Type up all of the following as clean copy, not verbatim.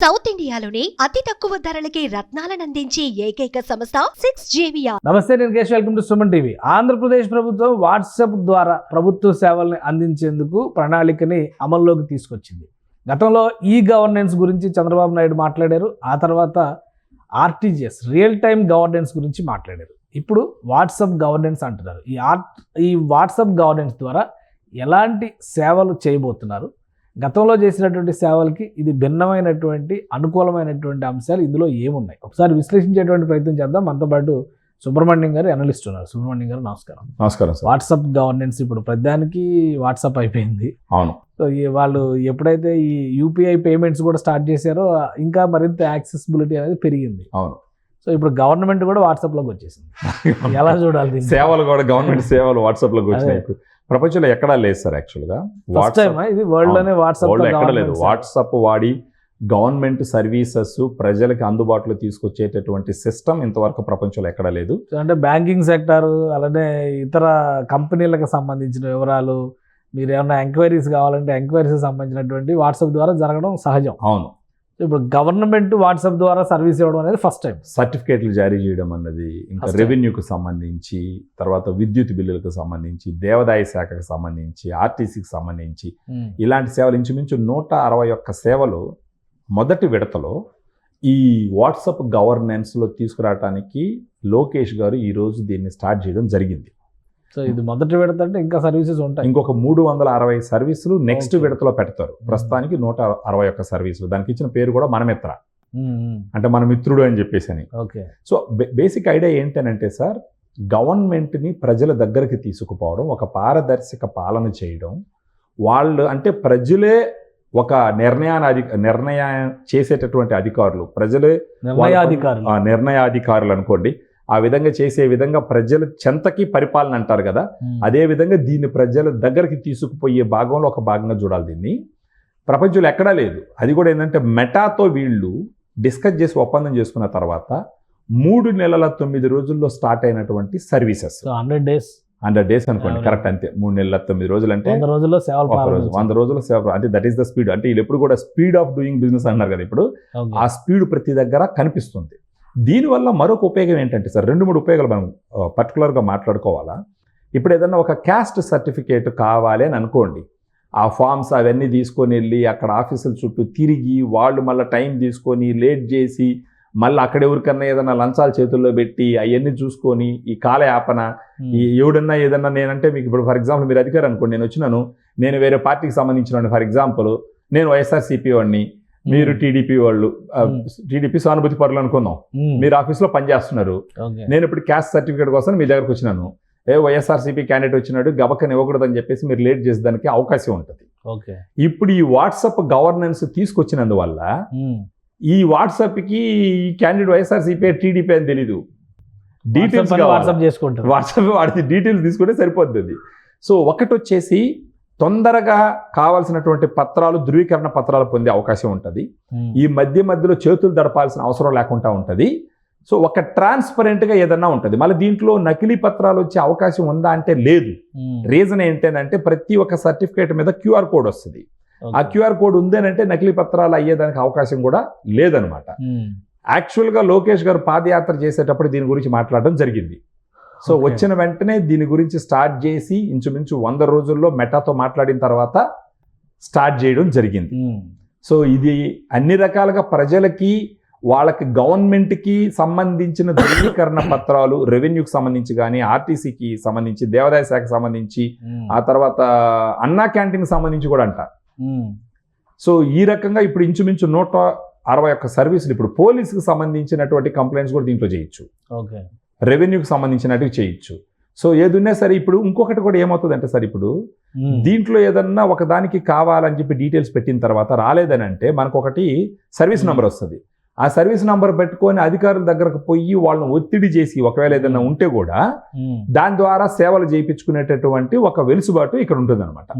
South ఇండియాలోని అతి తక్కువ ధరలకి రత్నాలను అందించే ఏకైక సంస్థ 6JVR. నమస్తే, నేను Keshav. Welcome to Suman TV. Andhra Pradesh ప్రభుత్వం వాట్సాప్ ద్వారా ప్రభుత్వ సేవల్ని అందించేందుకు ప్రణాళికని అమల్లోకి తీసుకొచ్చింది. గతంలో ఈ గవర్నెన్స్ గురించి చంద్రబాబు నాయుడు మాట్లాడారు. ఆ తర్వాత ఆర్టీజీఎస్ రియల్ టైమ్ గవర్నెన్స్ గురించి మాట్లాడారు. ఇప్పుడు వాట్సాప్ గవర్నెన్స్ అంటున్నారు. ఈ వాట్సాప్ గవర్నెన్స్ ద్వారా ఎలాంటి సేవలు చేయబోతున్నారు, గతంలో చేసినటువంటి సేవలకి ఇది భిన్నమైనటువంటి అనుకూలమైనటువంటి అంశాలు ఇందులో ఏమున్నాయి, ఒకసారి విశ్లేషించేటువంటి ప్రయత్నం చేద్దాం. మనతో పాటు సుబ్రహ్మణ్యం గారు అనలిస్ట్ ఉన్నారు. సుబ్రహ్మణ్యం గారు నమస్కారం. నమస్కారం సార్. వాట్సాప్ గవర్నెన్స్ ఇప్పుడు ప్రతిదానికి వాట్సాప్ అయిపోయింది. అవును. సో వాళ్ళు ఎప్పుడైతే ఈ యూపీఐ పేమెంట్స్ కూడా స్టార్ట్ చేశారో ఇంకా మరింత యాక్సెసిబిలిటీ అనేది పెరిగింది. అవును. సో ఇప్పుడు గవర్నమెంట్ కూడా వాట్సాప్లోకి వచ్చేసింది. ఎలా చూడాలి దీన్ని? సేవలు కూడా గవర్నమెంట్ సేవలు వాట్సాప్లోకి వచ్చినాయి. ప్రపంచంలో ఎక్కడా లేదు సార్. యాక్చువల్గా ఇది వరల్డ్ లోనే వాట్సాప్ ఎక్కడ లేదు. వాట్సాప్ వాడి గవర్నమెంట్ సర్వీసెస్ ప్రజలకి అందుబాటులో తీసుకొచ్చేటటువంటి సిస్టమ్ ఇంతవరకు ప్రపంచంలో ఎక్కడా లేదు. అంటే బ్యాంకింగ్ సెక్టార్, అలానే ఇతర కంపెనీలకు సంబంధించిన వివరాలు, మీరు ఏమైనా ఎంక్వైరీస్ కావాలంటే ఎంక్వైరీస్ సంబంధించినటువంటి వాట్సాప్ ద్వారా జరగడం సహజం. అవును. ఇప్పుడు గవర్నమెంట్ వాట్సాప్ ద్వారా సర్వీస్ ఇవ్వడం అనేది ఫస్ట్ టైం. సర్టిఫికేట్లు జారీ చేయడం అన్నది, ఇంకా రెవెన్యూకి సంబంధించి, తర్వాత విద్యుత్ బిల్లులకు సంబంధించి, దేవాదాయ శాఖకు సంబంధించి, ఆర్టీసీకి సంబంధించి ఇలాంటి సేవలు ఇంచుమించు 161 సేవలు మొదటి విడతలో ఈ వాట్సాప్ గవర్నెన్స్లో తీసుకురావడానికి లోకేష్ గారు ఈరోజు దీన్ని స్టార్ట్ చేయడం జరిగింది. సో ఇది మొదటి విడత అంటే ఇంకా సర్వీసెస్ ఉంటాయి. ఇంకొక 360 సర్వీసులు నెక్స్ట్ విడతలో పెడతారు. ప్రస్తుతానికి 161 సర్వీసులు. దానికి ఇచ్చిన పేరు కూడా మనమిత్ర, అంటే మన మిత్రుడు అని చెప్పేసి అని. ఓకే. సో బేసిక్ ఐడియా ఏంటనంటే సార్, గవర్నమెంట్ని ప్రజల దగ్గరికి తీసుకుపోవడం, ఒక పారదర్శక పాలన చేయడం. వాళ్ళు అంటే ప్రజలే ఒక నిర్ణయం చేసేటటువంటి అధికారులు, ప్రజలే నిర్ణయాధికారులు అనుకోండి. ఆ విధంగా చేసే విధంగా ప్రజల చెంతకి పరిపాలన అంటారు కదా, అదే విధంగా దీన్ని ప్రజల దగ్గరికి తీసుకుపోయే భాగంలో ఒక భాగంగా చూడాలి దీన్ని. ప్రపంచంలో ఎక్కడా లేదు. అది కూడా ఏంటంటే మెటాతో వీళ్ళు డిస్కస్ చేసి ఒప్పందం చేసుకున్న తర్వాత 3 నెలల 9 రోజుల్లో స్టార్ట్ అయినటువంటి సర్వీసెస్. 100 డేస్ అనుకోండి, కరెక్ట్. అంతే. 3 నెలల 9 రోజులు అంటే 100 రోజుల్లో సేవలు. 100 రోజుల సేవ అంటే దట్ ఈస్ ద స్పీడ్. అంటే వీళ్ళు ఎప్పుడు కూడా స్పీడ్ ఆఫ్ డూయింగ్ బిజినెస్ అన్నారు కదా. ఇప్పుడు ఆ స్పీడ్ ప్రతి దగ్గర కనిపిస్తుంది. దీనివల్ల మరొక ఉపయోగం ఏంటంటే సార్, 2-3 ఉపయోగాలు మనం పర్టికులర్గా మాట్లాడుకోవాలా. ఇప్పుడు ఏదన్నా ఒక క్యాస్ట్ సర్టిఫికేట్ కావాలి అని అనుకోండి, ఆ ఫామ్స్ అవన్నీ తీసుకొని వెళ్ళి అక్కడ ఆఫీసుల చుట్టూ తిరిగి వాళ్ళు మళ్ళీ టైం తీసుకొని లేట్ చేసి మళ్ళీ అక్కడ ఎవరికన్నా ఏదన్నా లంచాలు చేతుల్లో పెట్టి అవన్నీ చూసుకొని ఈ కాలయాపన, ఈ ఎవడన్నా ఏదన్నా నేనంటే మీకు ఇప్పుడు ఫర్ ఎగ్జాంపుల్ మీరు అధికారి అనుకోండి, నేను వచ్చినాను, నేను వేరే పార్టీకి సంబంధించిన ఫర్ ఎగ్జాంపుల్ నేను వైఎస్ఆర్సీపీ వాడిని, మీరు టీడీపీ వాళ్ళు, టీడీపీ సానుభూతి పరులు అనుకుందాం, మీరు ఆఫీస్లో పనిచేస్తున్నారు. నేను ఇప్పుడు క్యాస్ట్ సర్టిఫికేట్ కోసం మీ దగ్గరకు వచ్చినాను, వైఎస్ఆర్సీపీ క్యాండిడేట్ వచ్చినాడు, గబక్కని ఇవ్వకూడదని చెప్పేసి మీరు లేట్ చేసేదానికి అవకాశం ఉంటుంది. ఇప్పుడు ఈ వాట్సాప్ గవర్నెన్స్ తీసుకొచ్చినందువల్ల ఈ వాట్సాప్కి ఈ క్యాండిడేట్ వైఎస్ఆర్సీపీ టీడీపీ అని తెలీదు, డీటెయిల్స్ వాట్సాప్ చేసుకుంటారు. వాట్సాప్ వాడి డీటెయిల్స్ తీసుకుంటే సరిపోతుంది. సో ఒకటి వచ్చేసి తొందరగా కావాల్సినటువంటి పత్రాలు, ధృవీకరణ పత్రాలు పొందే అవకాశం ఉంటుంది. ఈ మధ్యలో చేతులు దడపాల్సిన అవసరం లేకుండా ఉంటుంది. సో ఒక ట్రాన్స్పరెంట్గా ఏదన్నా ఉంటుంది. మళ్ళీ దీంట్లో నకిలీ పత్రాలు వచ్చే అవకాశం ఉందా అంటే లేదు. రీజన్ ఏంటంటే ప్రతి ఒక్క సర్టిఫికేట్ మీద క్యూఆర్ కోడ్ వస్తుంది. ఆ క్యూఆర్ కోడ్ ఉందేనంటే నకిలీ పత్రాలు అయ్యేదానికి అవకాశం కూడా లేదనమాట. యాక్చువల్గా లోకేష్ గారు పాదయాత్ర చేసేటప్పుడు దీని గురించి మాట్లాడడం జరిగింది. సో వచ్చిన వెంటనే దీని గురించి స్టార్ట్ చేసి ఇంచుమించు 100 రోజుల్లో మెటాతో మాట్లాడిన తర్వాత స్టార్ట్ చేయడం జరిగింది. సో ఇది అన్ని రకాలుగా ప్రజలకి, వాళ్ళకి గవర్నమెంట్కి సంబంధించిన ధృవీకరణ పత్రాలు, రెవెన్యూకి సంబంధించి కానీ, ఆర్టీసీకి సంబంధించి, దేవాదాయ శాఖకు సంబంధించి, ఆ తర్వాత అన్నా క్యాంటీన్కి సంబంధించి కూడా అంట. సో ఈ రకంగా ఇప్పుడు ఇంచుమించు 161 సర్వీసులు. ఇప్పుడు పోలీసుకి సంబంధించినటువంటి కంప్లైంట్స్ కూడా దీంట్లో చేయొచ్చు, రెవెన్యూకి సంబంధించినట్టు చేయొచ్చు. సో ఏదున్నా సరే ఇప్పుడు ఇంకొకటి కూడా ఏమవుతుందంటే సార్, ఇప్పుడు దీంట్లో ఏదన్నా ఒకదానికి కావాలని చెప్పి డీటెయిల్స్ పెట్టిన తర్వాత రాలేదని అంటే మనకు ఒకటి సర్వీస్ నెంబర్ వస్తుంది. ఆ సర్వీస్ నెంబర్ పెట్టుకొని అధికారుల దగ్గరకు పోయి వాళ్ళని ఒత్తిడి చేసి ఒకవేళ ఏదైనా ఉంటే కూడా దాని ద్వారా సేవలు చేయించుకునేటటువంటి ఒక వెలుసుబాటు ఇక్కడ ఉంటుంది అనమాట.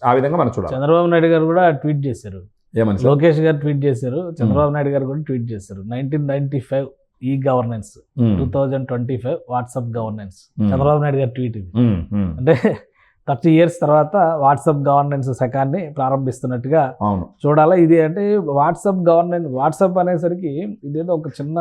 ఆ విధంగా మనం చూడాలి. చంద్రబాబు నాయుడు గారు కూడా ట్వీట్ చేశారు, ఏమని లోకేష్ గారు ట్వీట్ చేశారు, చంద్రబాబు నాయుడు గారు కూడా ట్వీట్ చేశారు. 1995 e governance, 2025 WhatsApp governance. Chandrababu Naidu గారు ట్వీట్ ఇది. అంటే 30 years తర్వాత వాట్సాప్ గవర్నెన్స్ శకాన్ని ప్రారంభిస్తున్నట్టుగా అవును. చూడాలా. ఇది అంటే వాట్సాప్ అనేసరికి ఇదేదో ఒక చిన్న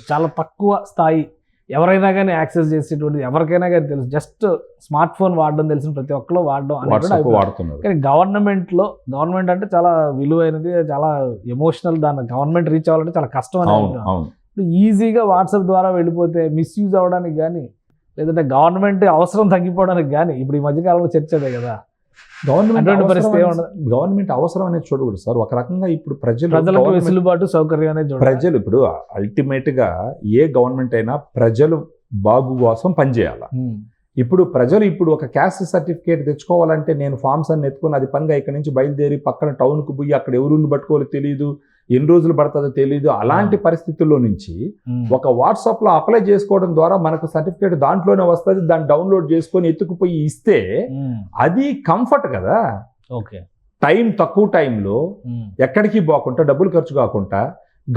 చాలా తక్కువ స్థాయి ఎవరైనా కానీ యాక్సెస్ చేసేటువంటి ఎవరికైనా కానీ తెలుసు. జస్ట్ స్మార్ట్ ఫోన్ వాడడం తెలిసిన ప్రతి ఒక్కరు వాడడం అనేది కూడా వాట్సాప్ అభిప్రాయం. వాడుతున్నారు. కానీ గవర్నమెంట్ అంటే చాలా విలువైనది, చాలా ఎమోషనల్. దాన్ని గవర్నమెంట్ రీచ్ అవ్వాలంటే చాలా కష్టం అవును అనేది. అవును. ఈజీగా వాట్సాప్ ద్వారా వెళ్ళిపోతే మిస్యూజ్ అవ్వడానికి కానీ లేదంటే గవర్నమెంట్ అవసరం తగ్గిపోవడానికి కానీ ఇప్పుడు ఈ మధ్యకాలంలో చర్చ అదే కదా. అటువంటి పరిస్థితి గవర్నమెంట్ అవసరం అనేది చూడకూడదు సార్. ఒక రకంగా ఇప్పుడు ప్రజలకు వెసులుబాటు సౌకర్యం అనేది చూడాలి. ప్రజలు ఇప్పుడు అల్టిమేట్ గా ఏ గవర్నమెంట్ అయినా ప్రజలు బాగు కోసం పనిచేయాలి. ఇప్పుడు ప్రజలు ఇప్పుడు ఒక క్యాస్ట్ సర్టిఫికేట్ తెచ్చుకోవాలంటే నేను ఫామ్స్ అన్ని ఎత్తుకుని అది పనిగా ఇక్కడ నుంచి బయలుదేరి పక్కన టౌన్కు పోయి అక్కడ ఎవరు పట్టుకోవాలో తెలియదు, ఎన్ని రోజులు పడుతుందో తెలియదు. అలాంటి పరిస్థితుల్లో నుంచి ఒక వాట్సాప్ లో అప్లై చేసుకోవడం ద్వారా మనకు సర్టిఫికేట్ దాంట్లోనే వస్తుంది. దాన్ని డౌన్లోడ్ చేసుకొని ఎత్తుకుపోయి ఇస్తే అది కంఫర్ట్ కదా. ఓకే, తక్కువ టైంలో ఎక్కడికి పోకుండా డబ్బులు ఖర్చు కాకుండా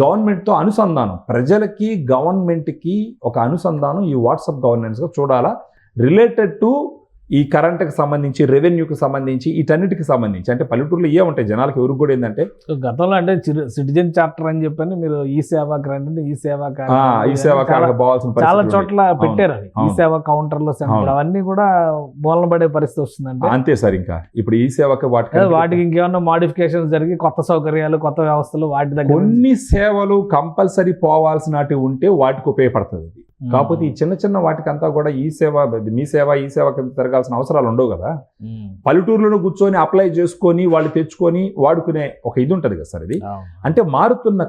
గవర్నమెంట్తో అనుసంధానం, ప్రజలకి గవర్నమెంట్కి ఒక అనుసంధానం ఈ వాట్సాప్ గవర్నెన్స్గా చూడాలా. రిలేటెడ్ టు ఈ కరెంట్కి సంబంధించి, రెవెన్యూకి సంబంధించి, వీటన్నిటికి సంబంధించి. అంటే పల్లెటూరులో ఏ ఉంటాయి జనాలకు ఎవరికి కూడా ఏంటంటే గతంలో అంటే సిటిజన్ చార్టర్ అని చెప్పని మీరు ఈ సేవా గ్రాంట్ ఈ సేవా కార్డు పోవాల్సిన చాలా చోట్ల పెట్టారు. ఈ సేవా కౌంటర్లో అవన్నీ కూడా మూలన పడే పరిస్థితి వస్తుందంటే అంతే సార్. ఇంకా ఇప్పుడు ఈ సేవకి వాటికి ఇంకేమన్నా మోడిఫికేషన్స్ జరిగి కొత్త సౌకర్యాలు, కొత్త వ్యవస్థలు వాటి దగ్గర కొన్ని సేవలు కంపల్సరీ పోవాల్సినవి ఉంటే వాటికి ఉపయోగపడుతుంది. కాకపోతే ఈ చిన్న చిన్న వాటికంతా కూడా ఈ సేవ కింద తిరగాల్సిన అవసరాలు ఉండవు కదా. పల్లెటూరులో కూర్చొని అప్లై చేసుకొని వాళ్ళు తెచ్చుకొని వాడుకునే ఒక ఇది ఉంటుంది కదా సార్. ఇది అంటే మారుతున్న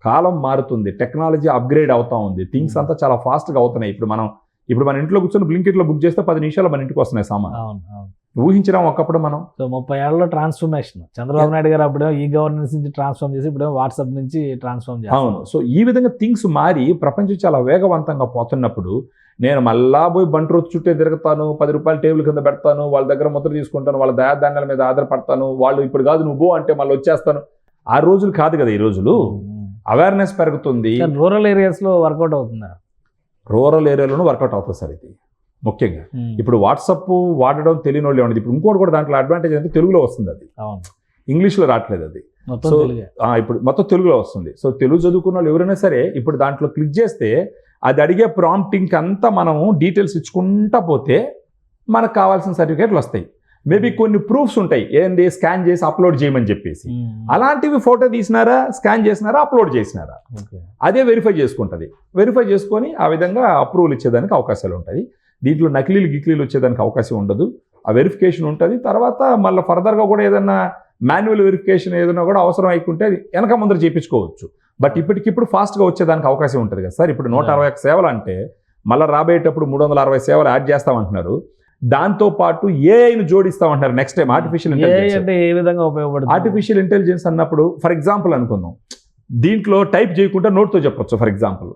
కాలం మారుతుంది, టెక్నాలజీ అప్గ్రేడ్ అవుతా ఉంది, థింగ్స్ అంతా చాలా ఫాస్ట్గా అవుతున్నాయి. ఇప్పుడు మన ఇంట్లో కూర్చొని బ్లింకిట్లో బుక్ చేస్తే 10 నిమిషాలు మన ఇంటికి వస్తున్నాయి సామాన్. ఊహించడం ఒకప్పుడు మనం. సో 30 ఏళ్ళలో ట్రాన్స్ఫర్మేషన్. చంద్రబాబు నాయుడు గారు అప్పుడే ఈ గవర్నెన్స్ నుంచి ట్రాన్స్ఫార్మ్ చేసి ఇప్పుడు వాట్సాప్ నుంచి ట్రాన్స్ఫార్మ్ చేసి. అవును. సో ఈ విధంగా థింగ్స్ మారి ప్రపంచం చాలా వేగవంతంగా పోతున్నప్పుడు నేను మళ్ళా పోయి బంటి రోజు చుట్టే తిరుగుతాను, 10 రూపాయలు టేబుల్ కింద పెడతాను, వాళ్ళ దగ్గర ముద్ర తీసుకుంటాను, వాళ్ళ దయాధాన్యాల మీద ఆధారపడతాను, వాళ్ళు ఇప్పుడు కాదు నువ్వు అంటే మళ్ళీ వచ్చేస్తాను. ఆ రోజులు కాదు కదా ఈ రోజులు. అవేర్నెస్ పెరుగుతుంది. రూరల్ ఏరియాస్లో వర్కౌట్ అవుతుందా? రూరల్ ఏరియాలోనూ వర్కౌట్ అవుతుంది సార్. ఇది ముఖ్యంగా ఇప్పుడు వాట్సాప్ వాడడం తెలియని వాళ్ళు ఏమన్నది. ఇప్పుడు ఇంకోటి కూడా దాంట్లో అడ్వాంటేజ్ అంటే తెలుగులో వస్తుంది, అది ఇంగ్లీష్లో రావట్లేదు. అది సో ఇప్పుడు మొత్తం తెలుగులో వస్తుంది. సో తెలుగు చదువుకున్న వాళ్ళు ఎవరైనా సరే ఇప్పుడు దాంట్లో క్లిక్ చేస్తే అది అడిగే ప్రాంప్టింగ్ అంతా మనము డీటెయిల్స్ ఇచ్చుకుంటా పోతే మనకు కావాల్సిన సర్టిఫికేట్లు వస్తాయి. మేబీ కొన్ని ప్రూఫ్స్ ఉంటాయి, ఏంటి స్కాన్ చేసి అప్లోడ్ చేయమని చెప్పేసి. అలాంటివి ఫోటో తీసినారా, స్కాన్ చేసినారా, అప్లోడ్ చేసినారా, అదే వెరిఫై చేసుకుంటుంది. వెరిఫై చేసుకొని ఆ విధంగా అప్రూవల్ ఇచ్చేదానికి అవకాశాలు ఉంటాయి. దీంట్లో గిక్లీలు వచ్చేదానికి అవకాశం ఉండదు. ఆ వెరిఫికేషన్ ఉంటుంది. తర్వాత మళ్ళీ ఫర్దర్గా కూడా ఏదన్నా మాన్యువల్ వెరిఫికేషన్ ఏదైనా కూడా అవసరం అయికుంటే వెనక ముందర చేయించుకోవచ్చు. బట్ ఇప్పటికిప్పుడు ఫాస్ట్గా వచ్చేదానికి అవకాశం ఉంటుంది కదా సార్. ఇప్పుడు 161 సేవలు అంటే మళ్ళీ రాబోయేటప్పుడు 360 సేవలు యాడ్ చేస్తామంటున్నారు. దాంతోపాటు ఏఐని జోడిస్తామంటున్నారు నెక్స్ట్ టైం. ఆర్టిఫిషియల్ ఇంటెలిజెన్స్ అన్నప్పుడు ఫర్ ఎగ్జాంపుల్ అనుకుందాం, దీంట్లో టైప్ చేయకుండా నోట్తో చెప్పొచ్చు. ఫర్ ఎగ్జాంపుల్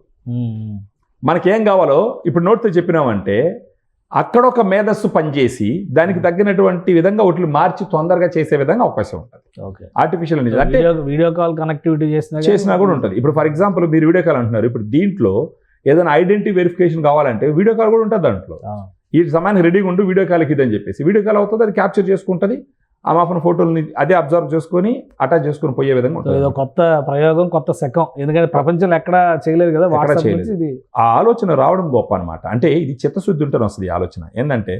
మనకేం కావాలో ఇప్పుడు నోట్తో చెప్పినామంటే అక్కడ ఒక మేధస్సు పనిచేసి దానికి తగ్గినటువంటి విధంగా వాటిని మార్చి తొందరగా చేసే విధంగా అవకాశం ఉంటుంది. ఆర్టిఫిషియల్ అంటే వీడియో కాల్ కనెక్టివిటీ చేసినా కూడా ఉంటుంది. ఇప్పుడు ఫర్ ఎగ్జాంపుల్ మీరు వీడియో కాల్ అంటున్నారు, ఇప్పుడు దీంట్లో ఏదైనా ఐడెంటిటీ వెరిఫికేషన్ కావాలంటే వీడియో కాల్ కూడా ఉంటుంది దాంట్లో. ఈ సమయానికి రెడీగా ఉండు వీడియో కాల్కి ఇదని చెప్పేసి వీడియో కాల్ అవుతుంది, అది క్యాప్చర్ చేసుకుంటుంది. ఆ మాఫన్ ఫోటోలని అదే అబ్జర్వ్ చేసుకొని అటాచ్ చేసుకొని పోయే విధంగా ఉంటుంది. కొత్త ప్రయోగం, కొత్త శకం. ఎందుకంటే ప్రపంచంలో ఎక్కడ చేయలేదు కదా, ఆ ఆలోచన రావడం గొప్ప అనమాట. అంటే ఇది చిత్తశుద్ధి ఉంటేనే వస్తుంది ఈ ఆలోచన. ఏంటంటే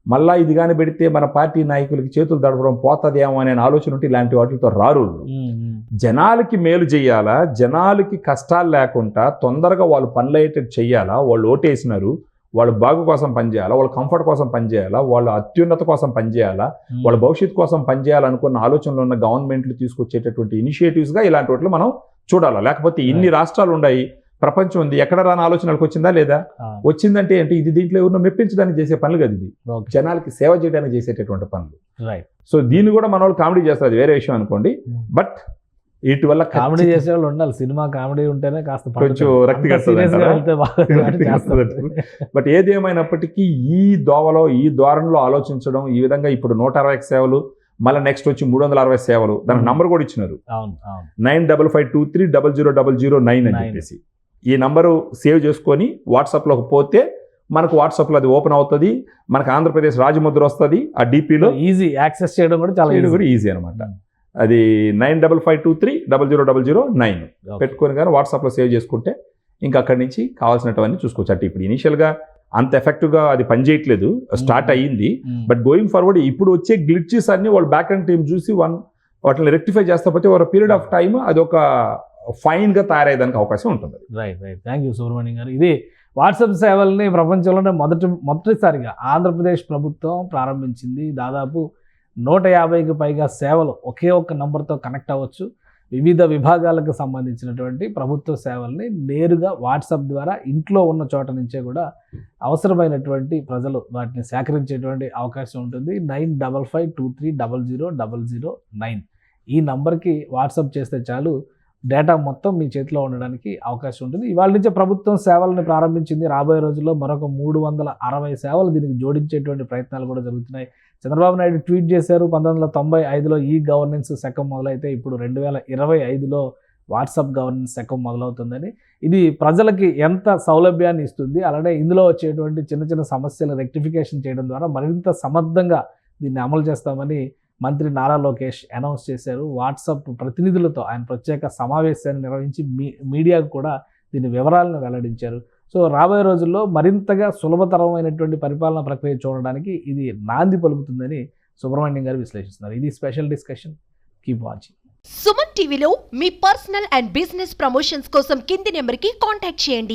మళ్ళీ ఇది కానీ పెడితే మన పార్టీ నాయకులకి చేతులు దడపడం పోతుందేమో అనే ఆలోచన ఉంటే ఇలాంటి వాటితో రారు. జనాలకి మేలు చేయాలా, జనాలకి కష్టాలు లేకుండా తొందరగా వాళ్ళు పనులయ్యేటట్టు చెయ్యాలా, వాళ్ళు ఓటేసినారు, వాళ్ళ బాగు కోసం పనిచేయాలా, వాళ్ళ కంఫర్ట్ కోసం పనిచేయాలా, వాళ్ళ అత్యున్నత కోసం పనిచేయాలా, వాళ్ళ భవిష్యత్తు కోసం పనిచేయాలనుకున్న ఆలోచనలు ఉన్న గవర్నమెంట్లు తీసుకొచ్చేటటువంటి ఇనిషియేటివ్స్గా ఇలాంటి వాటిలో మనం చూడాలా. లేకపోతే ఇన్ని రాష్ట్రాలు ఉన్నాయి, ప్రపంచం ఉంది, ఎక్కడ రాని ఆలోచనలకు వచ్చిందా లేదా? వచ్చిందంటే ఏంటి, ఇది దీంట్లో ఎవరినో మెప్పించడానికి చేసే పనులు కదా, ఇది జనాలకి సేవ చేయడానికి చేసేటటువంటి పనులు. సో దీన్ని కూడా మన వాళ్ళు కామెడీ చేస్తారు, అది వేరే విషయం అనుకోండి. బట్ వీటి వల్ల కామెడీ చేసే వాళ్ళు ఉండాలి. సినిమా కామెడీ ఉంటేనే కాస్త కొంచెం రక్తి కడుతుంది. బట్ ఏది ఏమైనప్పటికీ ఈ దోవలో, ఈ ద్వారంలో ఆలోచించడం, ఈ విధంగా ఇప్పుడు 160 సేవలు, మళ్ళీ నెక్స్ట్ వచ్చి 360 సేవలు, దానికి నంబర్ కూడా ఇచ్చినారు 9552300009 అని చెప్పేసి. ఈ నంబరు సేవ్ చేసుకొని వాట్సాప్లోకి పోతే మనకు వాట్సాప్లో అది ఓపెన్ అవుతుంది, మనకు ఆంధ్రప్రదేశ్ రాజముద్ర వస్తుంది, ఆ డీపీలో ఈజీ యాక్సెస్ చేయడం కూడా చాలా చేయడం easy. కూడా ఈజీ అనమాట. అది 9552300009 Okay. పెట్టుకొని కానీ వాట్సాప్లో సేవ్ చేసుకుంటే ఇంకా అక్కడి నుంచి కావాల్సినటువన్నీ చూసుకోవచ్చు. అంటే ఇప్పుడు ఇనీషియల్గా అంత ఎఫెక్టివ్గా అది పనిచేయట్లేదు, స్టార్ట్ అయ్యింది. బట్ గోయింగ్ ఫార్వర్డ్ ఇప్పుడు వచ్చే గ్లిచెస్ అన్ని వాళ్ళు బ్యాక్ అండ్ టీమ్ చూసి వాటిని రెక్టిఫై చేస్తే పోతే ఒక పీరియడ్ ఆఫ్ టైమ్ అది ఒక ఫైన్గా తయారయ్యేదానికి అవకాశం ఉంటుంది. రైట్. థ్యాంక్ యూ సుబ్రహ్మణ్యం గారు. ఇది వాట్సాప్ సేవల్ని ప్రపంచంలోనే మొదటిసారిగా ఆంధ్రప్రదేశ్ ప్రభుత్వం ప్రారంభించింది. దాదాపు 150కి పైగా సేవలు ఒకే ఒక్క నంబర్తో కనెక్ట్ అవ్వచ్చు. వివిధ విభాగాలకు సంబంధించినటువంటి ప్రభుత్వ సేవల్ని నేరుగా వాట్సాప్ ద్వారా ఇంట్లో ఉన్న చోట నుంచే కూడా అవసరమైనటువంటి ప్రజలు వాటిని సేకరించేటువంటి అవకాశం ఉంటుంది. 9552300009 ఈ నంబర్కి వాట్సాప్ చేస్తే చాలు, డేటా మొత్తం మీ చేతిలో ఉండడానికి అవకాశం ఉంటుంది. ఇవాళ నుంచే ప్రభుత్వం సేవలను ప్రారంభించింది. రాబోయే రోజుల్లో మరొక 360 సేవలు దీనికి జోడించేటువంటి ప్రయత్నాలు కూడా జరుగుతున్నాయి. చంద్రబాబు నాయుడు ట్వీట్ చేశారు, 1995లో ఈ గవర్నెన్స్ శకం మొదలైతే ఇప్పుడు 2025లో వాట్సాప్ గవర్నెన్స్ శకం మొదలవుతుందని. ఇది ప్రజలకి ఎంత సౌలభ్యాన్ని ఇస్తుంది, అలానే ఇందులో వచ్చేటువంటి చిన్న చిన్న సమస్యలు రెక్టిఫికేషన్ చేయడం ద్వారా మరింత సమర్థంగా దీన్ని అమలు చేస్తామని మంత్రి నారా లోకేష్ అనౌన్స్ చేశారు. వాట్సాప్ ప్రతినిధులతో ఆయన ప్రత్యేక సమావేశాన్ని నిర్వహించి మీడియాకు కూడా దీని వివరాలను వెల్లడించారు. సో రాబోయే రోజుల్లో మరింతగా సులభతరమైనటువంటి పరిపాలనా ప్రక్రియ చూడడానికి ఇది నాంది పలుకుతుందని సుబ్రహ్మణ్యం గారు విశ్లేషిస్తున్నారు. ఇది special discussion. Keep watching. Suman టీవీలో మీ పర్సనల్ అండ్ బిజినెస్ ప్రమోషన్స్ కోసం కింది నెంబర్కి కాంటాక్ట్ చేయండి.